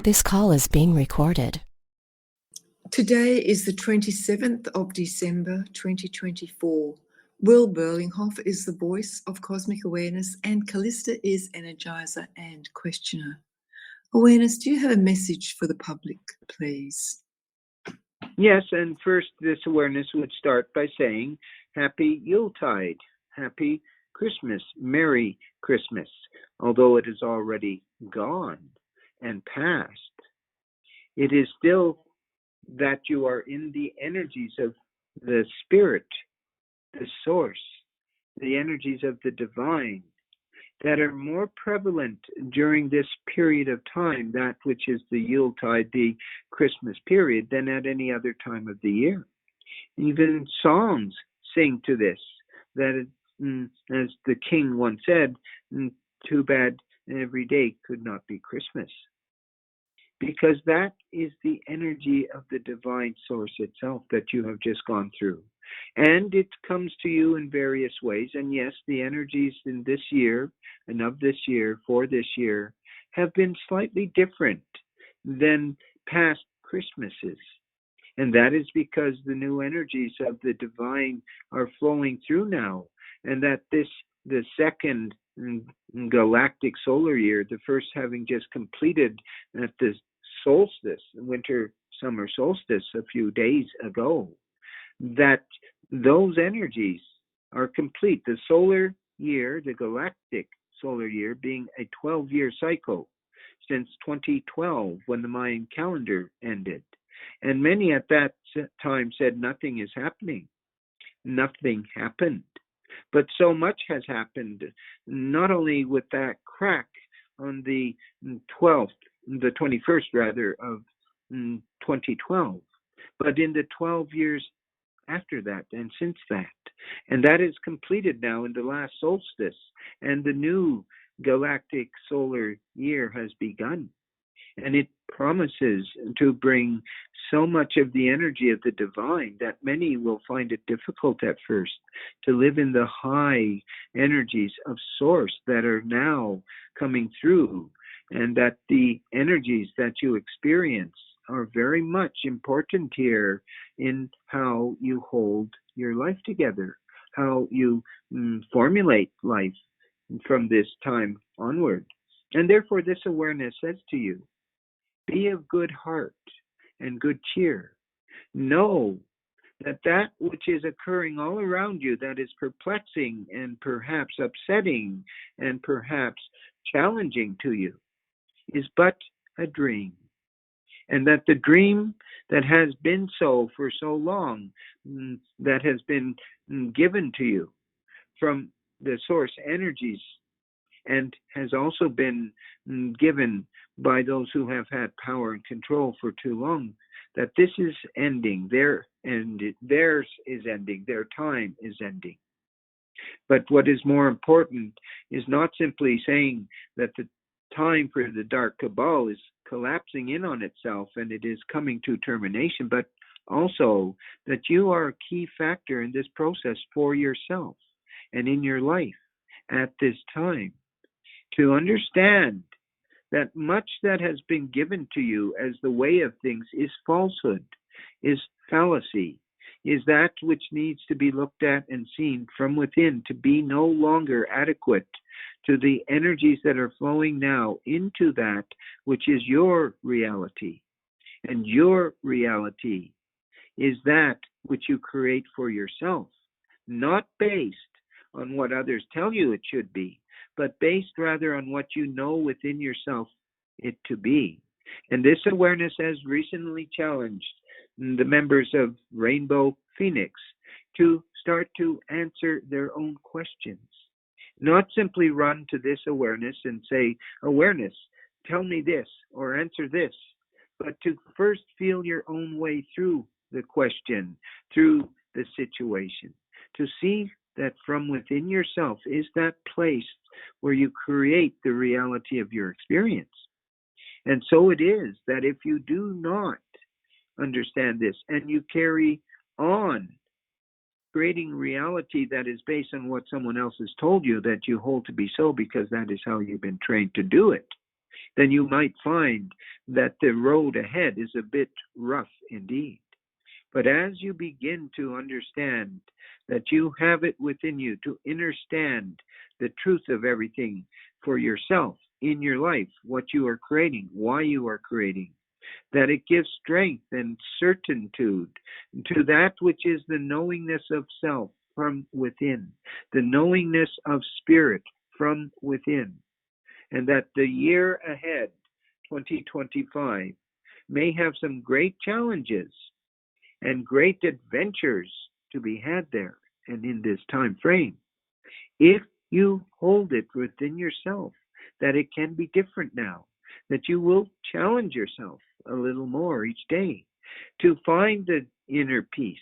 This call is being recorded. Today is the 27th of December 2024. Will Berlinghoff is the voice of Cosmic Awareness and Callista is Energizer and Questioner. Awareness, do you have a message for the public, please? Yes, and first this awareness would start by saying Happy Yuletide, Happy Christmas, Merry Christmas, although it is already gone and past. It is still that you are in the energies of the Spirit, the Source, the energies of the Divine that are more prevalent during this period of time, that which is the Yuletide, the Christmas period, than at any other time of the year. Even songs sing to this, that as the king once said, too bad every day could not be Christmas. Because that is the energy of the divine source itself that you have just gone through. And it comes to you in various ways. And yes, the energies in this year and of this year, for this year, have been slightly different than past Christmases. And that is because the new energies of the divine are flowing through now. And that the second galactic solar year, the first having just completed at the solstice, winter summer solstice a few days ago, that those energies are complete. The solar year, the galactic solar year, being a 12-year cycle since 2012 when the Mayan calendar ended. And many at that time said nothing is happening. Nothing happened. But so much has happened, not only with that crack on the 21st rather, of 2012, but in the 12 years after that and since that. And that is completed now in the last solstice, and the new galactic solar year has begun. And it promises to bring so much of the energy of the divine that many will find it difficult at first to live in the high energies of source that are now coming through, and that the energies that you experience are very much important here in how you hold your life together, how you formulate life from this time onward. And therefore this awareness says to you, be of good heart and good cheer. Know that that which is occurring all around you that is perplexing and perhaps upsetting and perhaps challenging to you is but a dream. And that the dream that has been so for so long, that has been given to you from the source energies, and has also been given by those who have had power and control for too long, that this is ending, theirs is ending, their time is ending. But what is more important is not simply saying that the time for the dark cabal is collapsing in on itself and it is coming to termination, but also that you are a key factor in this process for yourself and in your life at this time. To understand that much that has been given to you as the way of things is falsehood, is fallacy, is that which needs to be looked at and seen from within to be no longer adequate to the energies that are flowing now into that which is your reality. And your reality is that which you create for yourself, not based on what others tell you it should be, but based rather on what you know within yourself it to be. And this awareness has recently challenged the members of Rainbow Phoenix to start to answer their own questions. Not simply run to this awareness and say, awareness, tell me this or answer this, but to first feel your own way through the question, through the situation, to see that from within yourself is that place where you create the reality of your experience. And so it is that if you do not understand this and you carry on creating reality that is based on what someone else has told you that you hold to be so because that is how you've been trained to do it, then you might find that the road ahead is a bit rough indeed. But as you begin to understand that you have it within you to understand the truth of everything for yourself in your life, what you are creating, why you are creating, that it gives strength and certitude to that which is the knowingness of self from within, the knowingness of spirit from within, and that the year ahead, 2025, may have some great challenges and great adventures to be had there and in this time frame. If you hold it within yourself that it can be different now, that you will challenge yourself a little more each day to find the inner peace,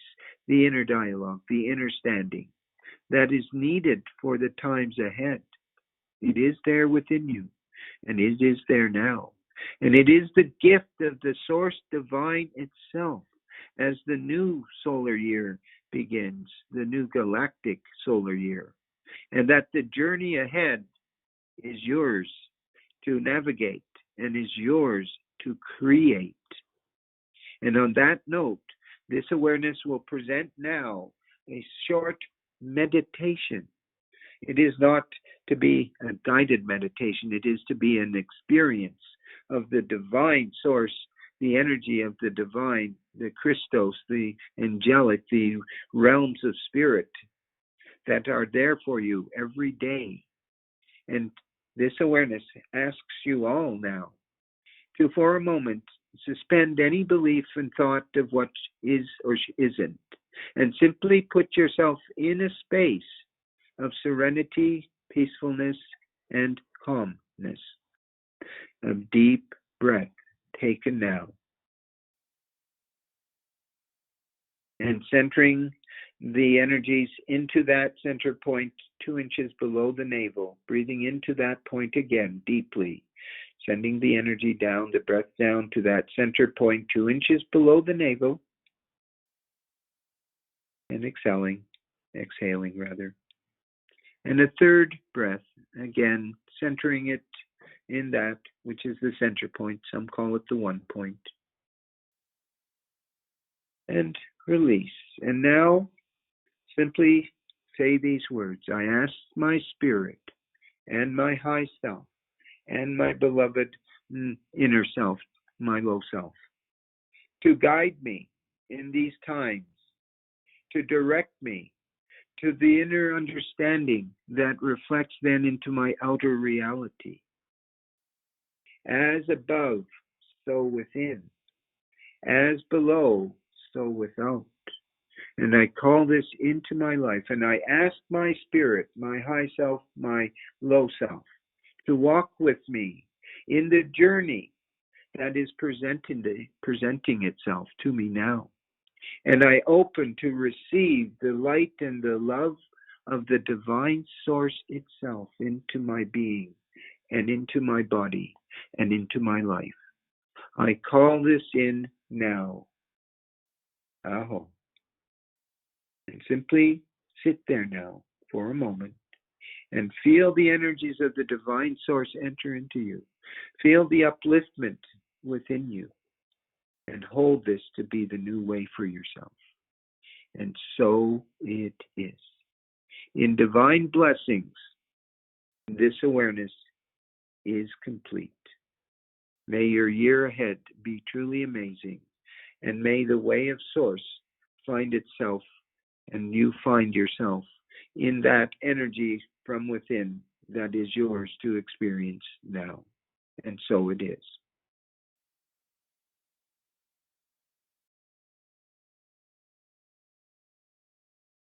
the inner dialogue, the inner standing that is needed for the times ahead. It is there within you, and it is there now. And it is the gift of the Source Divine itself as the new solar year begins, the new galactic solar year, and that the journey ahead is yours to navigate and is yours to create. And on that note, this awareness will present now a short meditation. It is not to be a guided meditation. It is to be an experience of the divine source, the energy of the divine, the Christos, the angelic, the realms of spirit that are there for you every day. And this awareness asks you all now to, for a moment, suspend any belief and thought of what is or isn't, and simply put yourself in a space of serenity, peacefulness, and calmness. A deep breath taken now. And centering the energies into that center point 2 inches below the navel, breathing into that point again deeply, sending the energy down, the breath down to that center point 2 inches below the navel, and exhaling rather. And a third breath, again, centering it in that which is the center point. Some call it the 1 point. And release. And now, simply say these words. I ask my spirit and my high self and my beloved inner self, my low self, to guide me in these times, to direct me to the inner understanding that reflects then into my outer reality. As above, so within. As below, so without. And I call this into my life, and I ask my spirit, my high self, my low self, to walk with me in the journey that is presenting itself to me now. And I open to receive the light and the love of the divine source itself into my being and into my body and into my life. I call this in now. Aho. And simply sit there now for a moment and feel the energies of the divine source enter into you. Feel the upliftment within you, and hold this to be the new way for yourself. And so it is. In divine blessings, this awareness is complete. May your year ahead be truly amazing, and may the way of source find itself and you find yourself in that energy from within that is yours to experience now. And so it is.